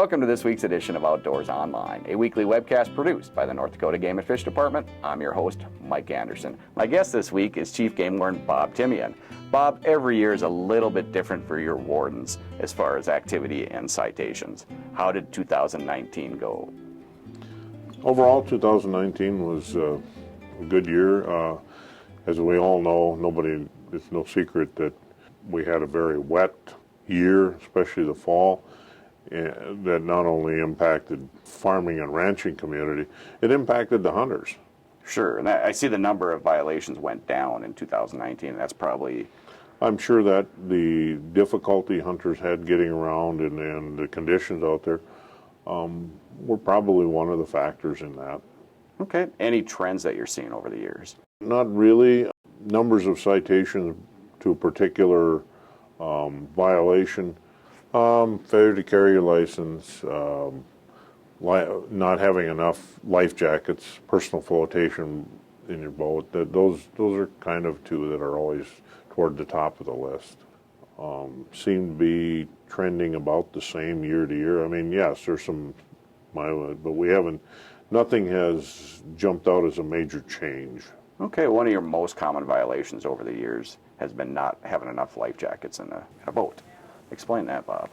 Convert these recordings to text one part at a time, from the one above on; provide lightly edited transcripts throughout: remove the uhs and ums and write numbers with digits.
Welcome to this week's edition of Outdoors Online, a weekly webcast produced by the North Dakota Game and Fish Department. I'm your host, Mike Anderson. My guest this week is Chief Game Warden Bob Timian. Bob, every year is a little bit different for your wardens as far as activity and citations. How did 2019 go? Overall, 2019 was a good year. As we all know, it's no secret that we had a very wet year, especially the fall, that not only impacted farming and ranching community, it impacted the hunters. Sure, and I see the number of violations went down in 2019. That's probably... I'm sure that the difficulty hunters had getting around and the conditions out there were probably one of the factors in that. Okay. Any trends that you're seeing over the years? Not really. Numbers of citations to a particular violation, failure to carry your license, not having enough life jackets, personal flotation in your boat. Those are kind of two that are always toward the top of the list. Seem to be trending about the same year to year. I mean, yes, there's some mileage, but nothing has jumped out as a major change. Okay, one of your most common violations over the years has been not having enough life jackets in a boat. Explain that, Bob.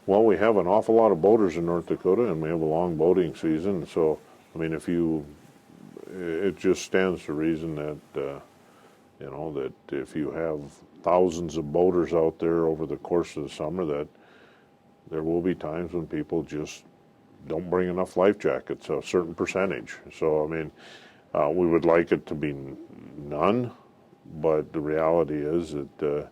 Well, we have an awful lot of boaters in North Dakota, and we have a long boating season. So, I mean, it just stands to reason that, that if you have thousands of boaters out there over the course of the summer, that there will be times when people just don't bring enough life jackets, a certain percentage. So, I mean, we would like it to be none, but the reality is that, the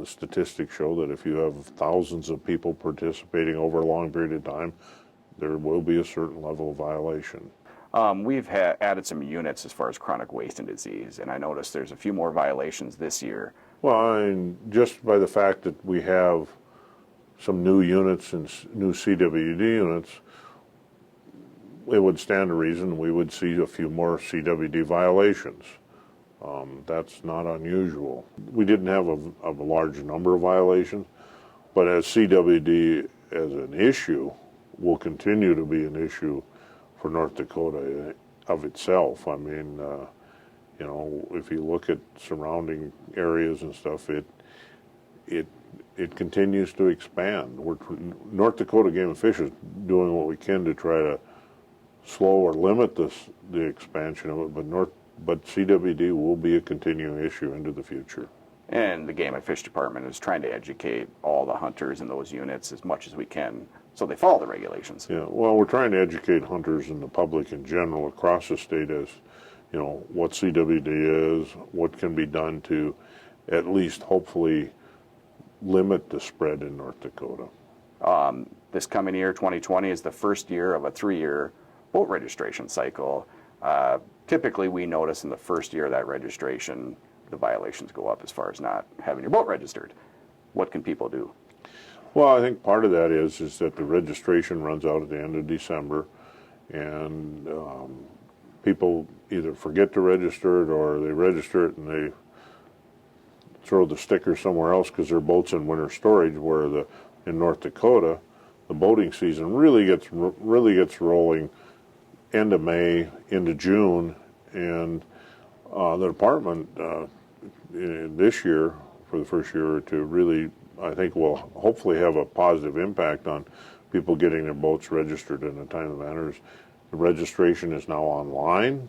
statistics show that if you have thousands of people participating over a long period of time, there will be a certain level of violation. We've added some units as far as chronic wasting disease, and I noticed there's a few more violations this year. Well, I mean, just by the fact that we have some new units and new CWD units, it would stand to reason we would see a few more CWD violations. That's not unusual. We didn't have a large number of violations, but as CWD as an issue will continue to be an issue for North Dakota of itself. I mean, if you look at surrounding areas and stuff, it continues to expand. North Dakota Game and Fish is doing what we can to try to slow or limit the expansion of it, but CWD will be a continuing issue into the future. And the Game and Fish Department is trying to educate all the hunters in those units as much as we can so they follow the regulations. Yeah, well, we're trying to educate hunters and the public in general across the state as, what CWD is, what can be done to at least hopefully limit the spread in North Dakota. This coming year, 2020, is the first year of a 3-year boat registration cycle. Typically, we notice in the first year of that registration, the violations go up as far as not having your boat registered. What can people do? Well, I think part of that is that the registration runs out at the end of December, and people either forget to register it or they register it and they throw the sticker somewhere else because their boat's in winter storage, where in North Dakota, the boating season really gets rolling end of May into June, and the department this year, for the first year or two, really, I think, will hopefully have a positive impact on people getting their boats registered in a timely manner. The registration is now online,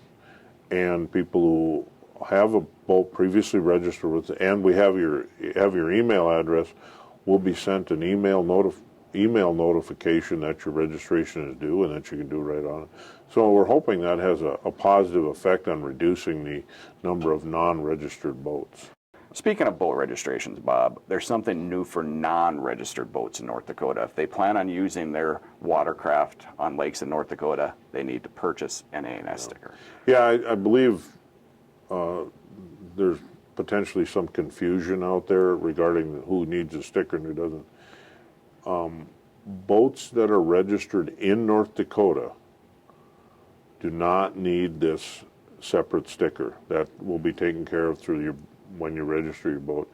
and people who have a boat previously registered with, and we have your email address, will be sent an email notification that your registration is due and that you can do right on it. So we're hoping that has a positive effect on reducing the number of non-registered boats. Speaking of boat registrations, Bob, there's something new for non-registered boats in North Dakota. If they plan on using their watercraft on lakes in North Dakota, they need to purchase an AMS sticker. Yeah, I believe there's potentially some confusion out there regarding who needs a sticker and who doesn't. Boats that are registered in North Dakota do not need this separate sticker. That will be taken care of when you register your boat.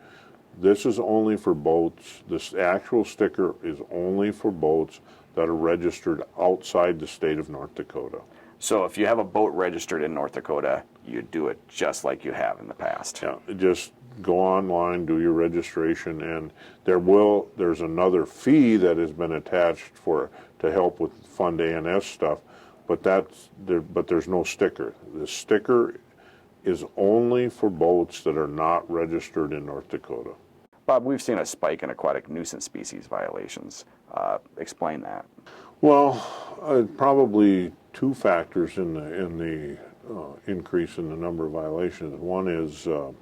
This is only for boats. This actual sticker is only for boats that are registered outside the state of North Dakota. So if you have a boat registered in North Dakota, you do it just like you have in the past. Yeah, just go online, do your registration, and there's another fee that has been attached to help with fund ANS stuff, but there's no sticker. The sticker is only for boats that are not registered in North Dakota. Bob, we've seen a spike in aquatic nuisance species violations. Explain that. Well, probably two factors in the increase in the number of violations. One is a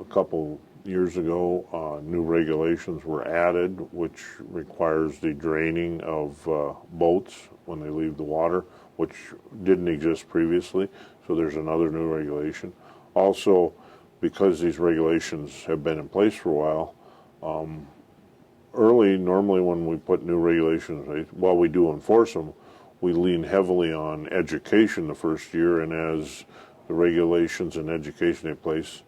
couple years ago, new regulations were added, which requires the draining of boats when they leave the water, which didn't exist previously. So there's another new regulation. Also, because these regulations have been in place for a while, normally when we put new regulations, while we do enforce them, we lean heavily on education the first year, and as the regulations and education take place,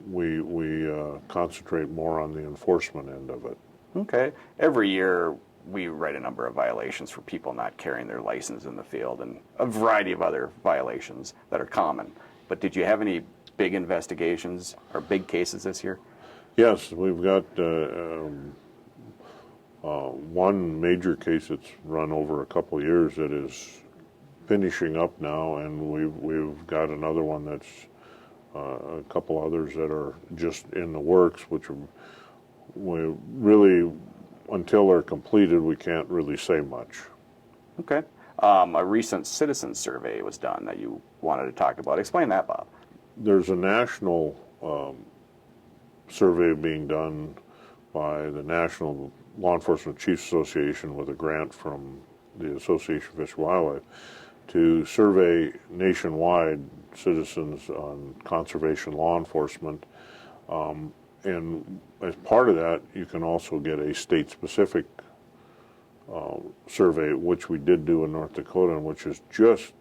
we concentrate more on the enforcement end of it. Okay. Every year we write a number of violations for people not carrying their license in the field and a variety of other violations that are common. But did you have any big investigations or big cases this year? Yes, we've got one major case that's run over a couple of years that is finishing up now, and we've got another one that's a couple others that are just in the works, which we really, until they're completed, we can't really say much. Okay. A recent citizen survey was done that you wanted to talk about. Explain that, Bob. There's a national survey being done by the National Law Enforcement Chiefs Association with a grant from the Association of Fish and Wildlife to survey nationwide citizens on conservation law enforcement. And as part of that, you can also get a state-specific survey, which we did do in North Dakota, and which is just,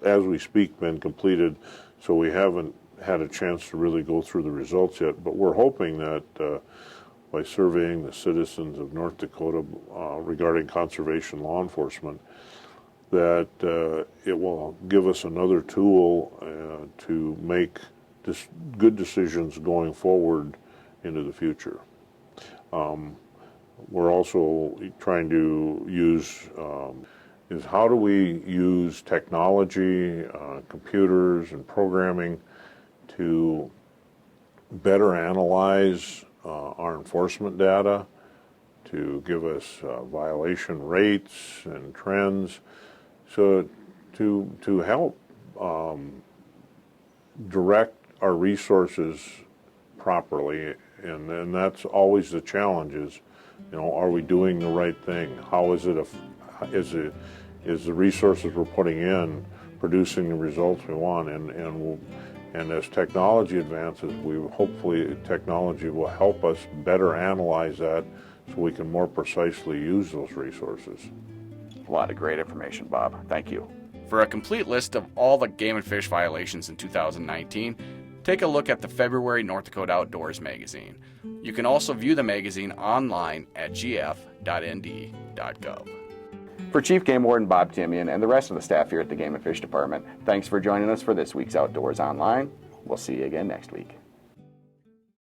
as we speak, been completed. So we haven't had a chance to really go through the results yet, but we're hoping that by surveying the citizens of North Dakota regarding conservation law enforcement, that it will give us another tool to make good decisions going forward into the future. We're also trying to use is how do we use technology, computers and programming to better analyze our enforcement data, to give us violation rates and trends, so to help direct our resources properly, and that's always the challenge is, are we doing the right thing? How is it, is the resources we're putting in producing the results we want? And as technology advances, hopefully technology will help us better analyze that so we can more precisely use those resources. A lot of great information, Bob. Thank you. For a complete list of all the game and fish violations in 2019, take a look at the February North Dakota Outdoors magazine. You can also view the magazine online at gf.nd.gov. For Chief Game Warden Bob Timian and the rest of the staff here at the Game and Fish Department, thanks for joining us for this week's Outdoors Online. We'll see you again next week.